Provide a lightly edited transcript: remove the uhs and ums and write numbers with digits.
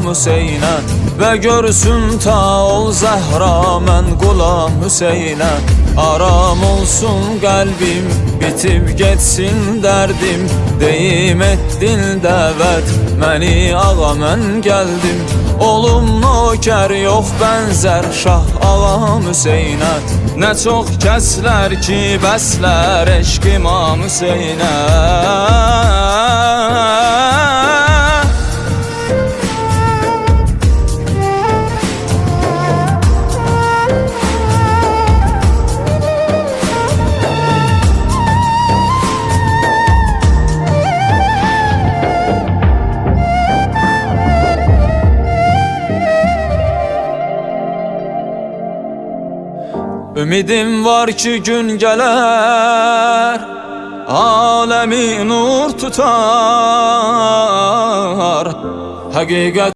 Hüseynə və görsün ta ol Zəhra mən qulam Hüseynə. Aram olsun qəlbim, bitib getsin dərdim, deyim etdin dəvət məni ağa mən gəldim. Olum nökər yox bənzər Şah ağam Hüseynə, nə çox kəslər ki bəslər eşq İmam Hüseynə. Ümidim var ki gün gələr, aləmi nur tutar, həqiqət